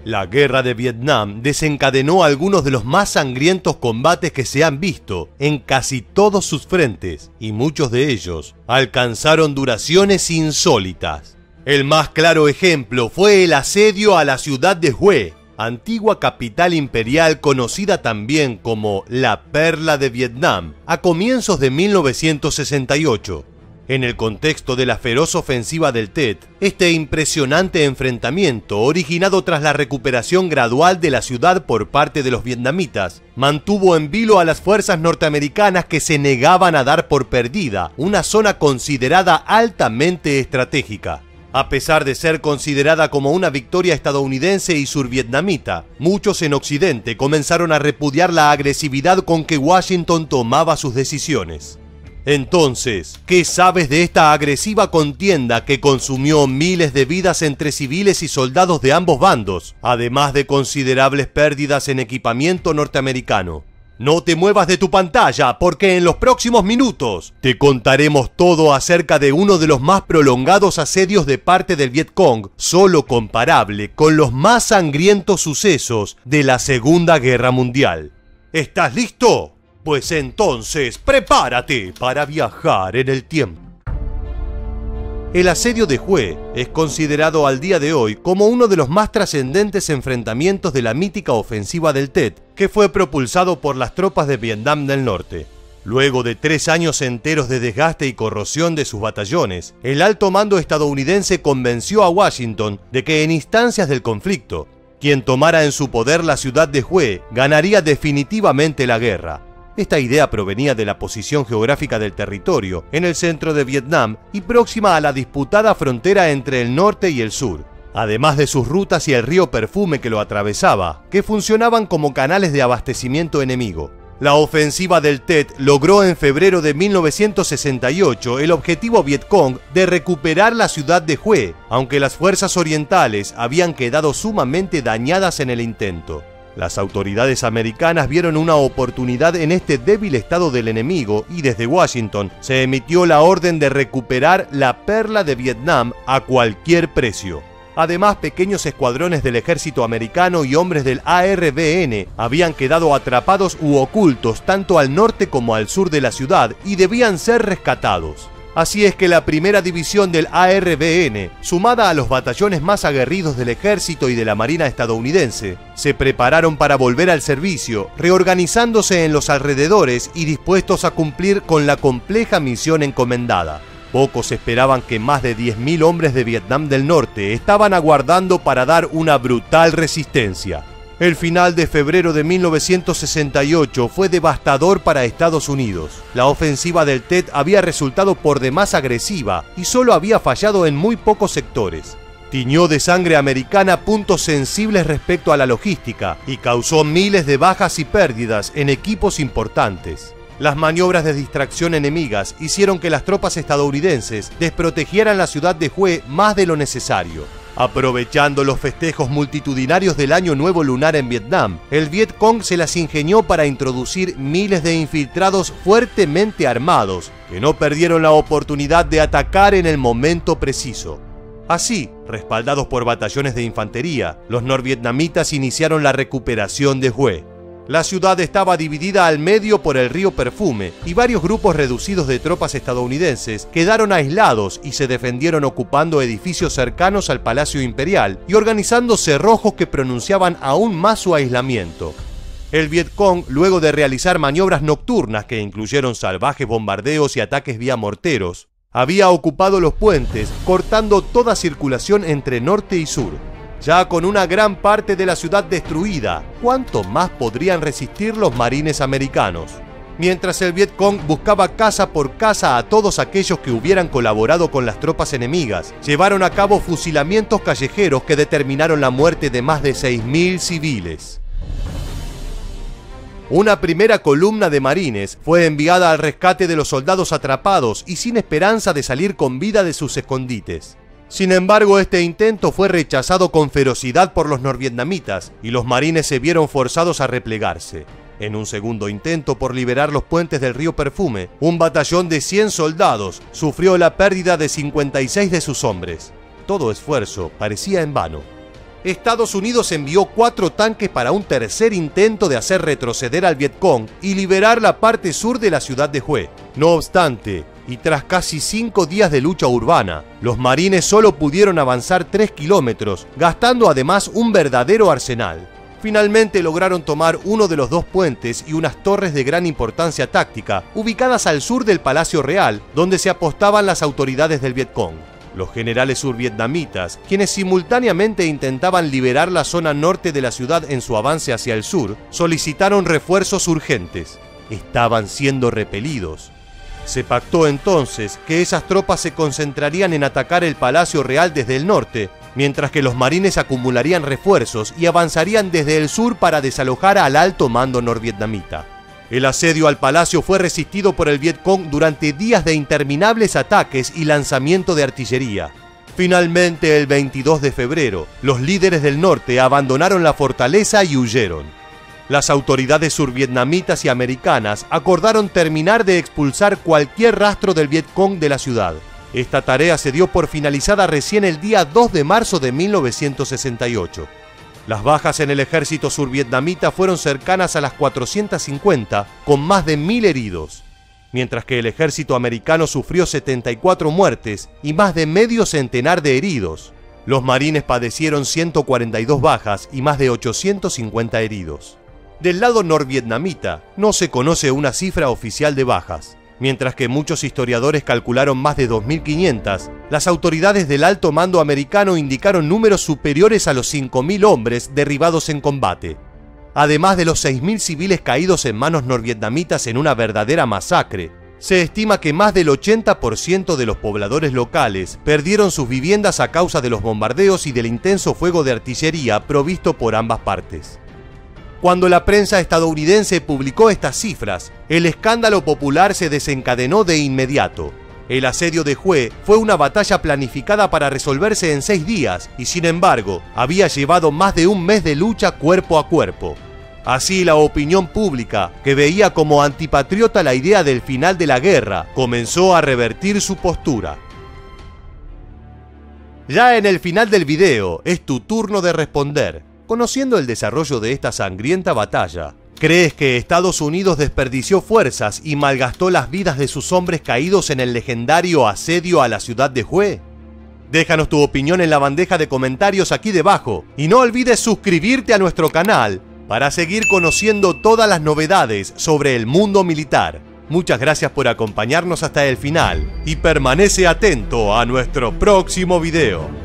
La guerra de Vietnam desencadenó algunos de los más sangrientos combates que se han visto en casi todos sus frentes, y muchos de ellos alcanzaron duraciones insólitas. El más claro ejemplo fue el asedio a la ciudad de Hue, antigua capital imperial conocida también como la Perla de Vietnam, a comienzos de 1968. En el contexto de la feroz ofensiva del Tet, este impresionante enfrentamiento, originado tras la recuperación gradual de la ciudad por parte de los vietnamitas, mantuvo en vilo a las fuerzas norteamericanas que se negaban a dar por perdida una zona considerada altamente estratégica. A pesar de ser considerada como una victoria estadounidense y survietnamita, muchos en Occidente comenzaron a repudiar la agresividad con que Washington tomaba sus decisiones. Entonces, ¿qué sabes de esta agresiva contienda que consumió miles de vidas entre civiles y soldados de ambos bandos, además de considerables pérdidas en equipamiento norteamericano? No te muevas de tu pantalla, porque en los próximos minutos te contaremos todo acerca de uno de los más prolongados asedios de parte del Vietcong, solo comparable con los más sangrientos sucesos de la Segunda Guerra Mundial. ¿Estás listo? Pues entonces, prepárate para viajar en el tiempo. El asedio de Hue es considerado al día de hoy como uno de los más trascendentes enfrentamientos de la mítica ofensiva del Tet, que fue propulsado por las tropas de Vietnam del Norte. Luego de 3 años enteros de desgaste y corrosión de sus batallones, el alto mando estadounidense convenció a Washington de que en instancias del conflicto, quien tomara en su poder la ciudad de Hue ganaría definitivamente la guerra. Esta idea provenía de la posición geográfica del territorio, en el centro de Vietnam y próxima a la disputada frontera entre el norte y el sur, además de sus rutas y el río Perfume que lo atravesaba, que funcionaban como canales de abastecimiento enemigo. La ofensiva del Tet logró en febrero de 1968 el objetivo Vietcong de recuperar la ciudad de Hue, aunque las fuerzas orientales habían quedado sumamente dañadas en el intento. Las autoridades americanas vieron una oportunidad en este débil estado del enemigo y desde Washington se emitió la orden de recuperar la Perla de Vietnam a cualquier precio. Además, pequeños escuadrones del ejército americano y hombres del ARVN habían quedado atrapados u ocultos tanto al norte como al sur de la ciudad y debían ser rescatados. Así es que la primera división del ARVN, sumada a los batallones más aguerridos del ejército y de la marina estadounidense, se prepararon para volver al servicio, reorganizándose en los alrededores y dispuestos a cumplir con la compleja misión encomendada. Pocos esperaban que más de 10.000 hombres de Vietnam del Norte estaban aguardando para dar una brutal resistencia. El final de febrero de 1968 fue devastador para Estados Unidos. La ofensiva del Tet había resultado por demás agresiva y solo había fallado en muy pocos sectores. Tiñó de sangre americana puntos sensibles respecto a la logística y causó miles de bajas y pérdidas en equipos importantes. Las maniobras de distracción enemigas hicieron que las tropas estadounidenses desprotegieran la ciudad de Hue más de lo necesario. Aprovechando los festejos multitudinarios del Año Nuevo Lunar en Vietnam, el Vietcong se las ingenió para introducir miles de infiltrados fuertemente armados, que no perdieron la oportunidad de atacar en el momento preciso. Así, respaldados por batallones de infantería, los norvietnamitas iniciaron la recuperación de Hue. La ciudad estaba dividida al medio por el río Perfume y varios grupos reducidos de tropas estadounidenses quedaron aislados y se defendieron ocupando edificios cercanos al Palacio Imperial y organizando cerrojos que pronunciaban aún más su aislamiento. El Vietcong, luego de realizar maniobras nocturnas que incluyeron salvajes bombardeos y ataques vía morteros, había ocupado los puentes, cortando toda circulación entre norte y sur. Ya con una gran parte de la ciudad destruida, ¿cuánto más podrían resistir los marines americanos? Mientras el Vietcong buscaba casa por casa a todos aquellos que hubieran colaborado con las tropas enemigas, llevaron a cabo fusilamientos callejeros que determinaron la muerte de más de 6.000 civiles. Una primera columna de marines fue enviada al rescate de los soldados atrapados y sin esperanza de salir con vida de sus escondites. Sin embargo, este intento fue rechazado con ferocidad por los norvietnamitas y los marines se vieron forzados a replegarse. En un segundo intento por liberar los puentes del río Perfume, un batallón de 100 soldados sufrió la pérdida de 56 de sus hombres. Todo esfuerzo parecía en vano. Estados Unidos envió 4 tanques para un tercer intento de hacer retroceder al Vietcong y liberar la parte sur de la ciudad de Hue. No obstante, y tras casi 5 días de lucha urbana, los marines solo pudieron avanzar 3 kilómetros, gastando además un verdadero arsenal. Finalmente lograron tomar uno de los 2 puentes y unas torres de gran importancia táctica, ubicadas al sur del Palacio Real, donde se apostaban las autoridades del Vietcong. Los generales survietnamitas, quienes simultáneamente intentaban liberar la zona norte de la ciudad en su avance hacia el sur, solicitaron refuerzos urgentes. Estaban siendo repelidos. Se pactó entonces que esas tropas se concentrarían en atacar el Palacio Real desde el norte, mientras que los marines acumularían refuerzos y avanzarían desde el sur para desalojar al alto mando norvietnamita. El asedio al palacio fue resistido por el Vietcong durante días de interminables ataques y lanzamiento de artillería. Finalmente, el 22 de febrero, los líderes del norte abandonaron la fortaleza y huyeron. Las autoridades survietnamitas y americanas acordaron terminar de expulsar cualquier rastro del Vietcong de la ciudad. Esta tarea se dio por finalizada recién el día 2 de marzo de 1968. Las bajas en el ejército survietnamita fueron cercanas a las 450, con más de 1000 heridos, mientras que el ejército americano sufrió 74 muertes y más de medio centenar de heridos. Los marines padecieron 142 bajas y más de 850 heridos. Del lado norvietnamita no se conoce una cifra oficial de bajas. Mientras que muchos historiadores calcularon más de 2.500, las autoridades del alto mando americano indicaron números superiores a los 5.000 hombres derribados en combate. Además de los 6.000 civiles caídos en manos norvietnamitas en una verdadera masacre, se estima que más del 80% de los pobladores locales perdieron sus viviendas a causa de los bombardeos y del intenso fuego de artillería provisto por ambas partes. Cuando la prensa estadounidense publicó estas cifras, el escándalo popular se desencadenó de inmediato. El asedio de Hue fue una batalla planificada para resolverse en 6 días y, sin embargo, había llevado más de un mes de lucha cuerpo a cuerpo. Así, la opinión pública, que veía como antipatriota la idea del final de la guerra, comenzó a revertir su postura. Ya en el final del video, es tu turno de responder. Conociendo el desarrollo de esta sangrienta batalla, ¿crees que Estados Unidos desperdició fuerzas y malgastó las vidas de sus hombres caídos en el legendario asedio a la ciudad de Hue? Déjanos tu opinión en la bandeja de comentarios aquí debajo y no olvides suscribirte a nuestro canal para seguir conociendo todas las novedades sobre el mundo militar. Muchas gracias por acompañarnos hasta el final y permanece atento a nuestro próximo video.